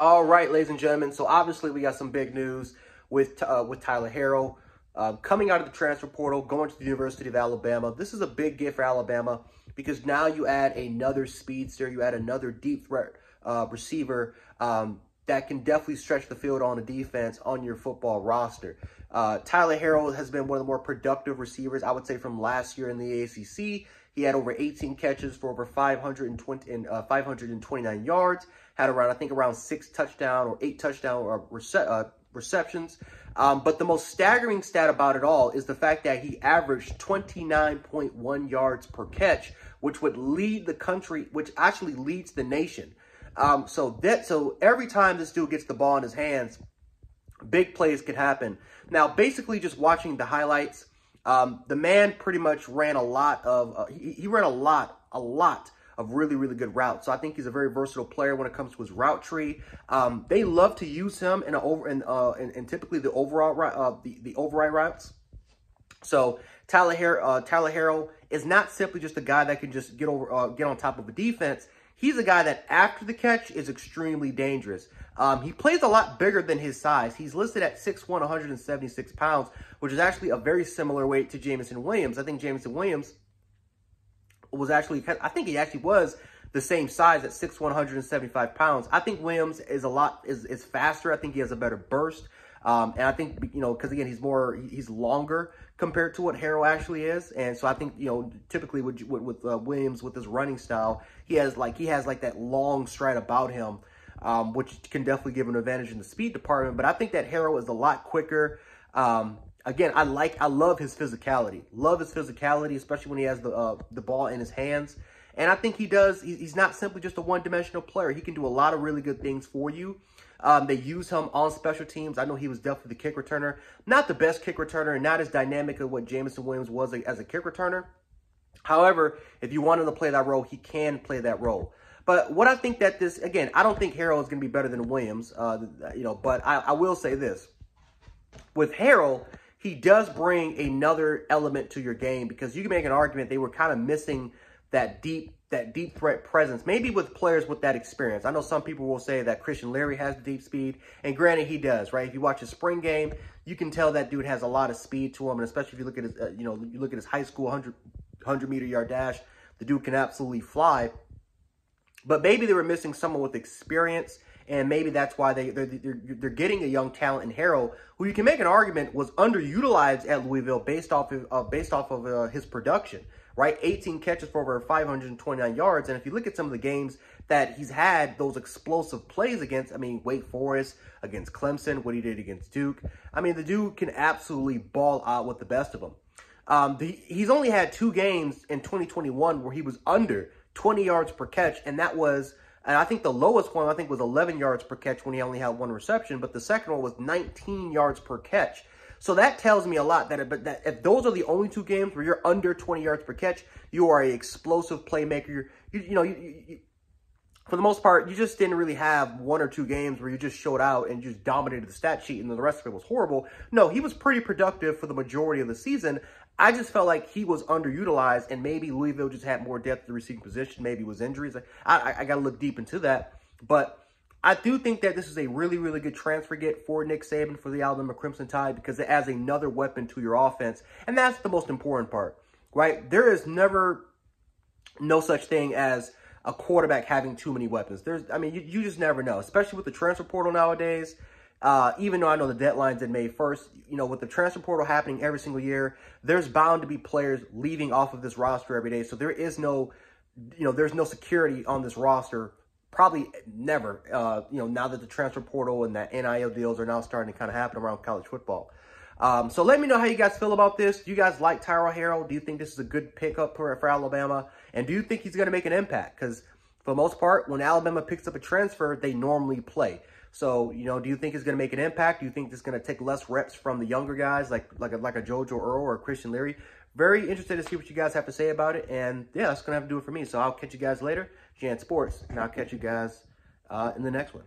All right, ladies and gentlemen. So obviously we got some big news with Tyler Harrell coming out of the transfer portal, going to the University of Alabama. This is a big get for Alabama because now you add another speedster, you add another deep threat receiver that can definitely stretch the field on the defense on your football roster. Tyler Harrell has been one of the more productive receivers, I would say, from last year in the ACC. He had over 18 catches for over 529 yards, had around, I think, around 6 touchdown or 8 touchdown receptions. But the most staggering stat about it all is the fact that he averaged 29.1 yards per catch, which would lead the country, which actually leads the nation. So every time this dude gets the ball in his hands, big plays could happen. Now, basically just watching the highlights, the man pretty much ran a lot of, he ran a lot of really, really good routes. So I think he's a very versatile player when it comes to his route tree. They love to use him in typically the overall the override routes. So Tyler Harrell is not simply just a guy that can just get on top of a defense. He's a guy that after the catch is extremely dangerous. He plays a lot bigger than his size. He's listed at 6'1", 176 pounds, which is actually a very similar weight to Jameson Williams. I think Jameson Williams was actually, I think he actually was the same size at 6'1", 175 pounds. I think Williams is is faster. I think he has a better burst. And I think, because again, he's longer compared to what Harrell actually is. And so I think, typically with Williams, with his running style, he has that long stride about him, which can definitely give an advantage in the speed department. But I think that Harrell is a lot quicker. Again, I love his physicality. Love his physicality, especially when he has the ball in his hands. And I think he's not simply just a one-dimensional player. He can do a lot of really good things for you. They use him on special teams. I know he was definitely the kick returner. Not the best kick returner and not as dynamic as what Jameson Williams was as a kick returner. However, if you want him to play that role, he can play that role. But what I think that again, I don't think Harrell is going to be better than Williams, but I will say this. With Harrell, he does bring another element to your game because you can make an argument they were kind of missing that deep threat presence, maybe with players with that experience. I know some people will say that Christian Leary has the deep speed, and granted, he does, right? If you watch his spring game, you can tell that dude has a lot of speed to him, and especially if you look at his, you look at his high school 100-meter yard dash, the dude can absolutely fly. But maybe they were missing someone with experience, and maybe that's why they're getting a young talent in Harrell, who you can make an argument was underutilized at Louisville based off of his production. Right, 18 catches for over 529 yards. And if you look at some of the games that he's had those explosive plays against, I mean, Wake Forest, against Clemson, what he did against Duke. I mean, the dude can absolutely ball out with the best of them. He's only had 2 games in 2021 where he was under 20 yards per catch. And that was, and I think the lowest one, I think, was 11 yards per catch when he only had 1 reception. But the second one was 19 yards per catch. So that tells me a lot that if those are the only 2 games where you're under 20 yards per catch, you are an explosive playmaker. For the most part, you just didn't really have 1 or 2 games where you just showed out and just dominated the stat sheet and the rest of it was horrible. No, he was pretty productive for the majority of the season. I just felt like he was underutilized, and maybe Louisville just had more depth at the receiving position. Maybe it was injuries. I got to look deep into that. But I do think that this is a really, really good transfer get for Nick Saban for the Alabama Crimson Tide because it adds another weapon to your offense. And that's the most important part, right? There is no such thing as a quarterback having too many weapons. You just never know, especially with the transfer portal nowadays. Even though I know the deadline's in May 1st, with the transfer portal happening every single year, there's bound to be players leaving off of this roster every day. So there is no, there's no security on this roster. Probably never, now that the transfer portal and that NIL deals are now starting to kind of happen around college football. So let me know how you guys feel about this. Do you guys like Tyler Harrell? Do you think this is a good pickup for Alabama? And do you think he's going to make an impact? Because for the most part, when Alabama picks up a transfer, they normally play. So, do you think it's going to make an impact? Do you think it's going to take less reps from the younger guys like a JoJo Earl or a Christian Leary? Very interested to see what you guys have to say about it. And yeah, that's going to have to do it for me. So I'll catch you guys later. Jan Sports, and I'll catch you guys in the next one.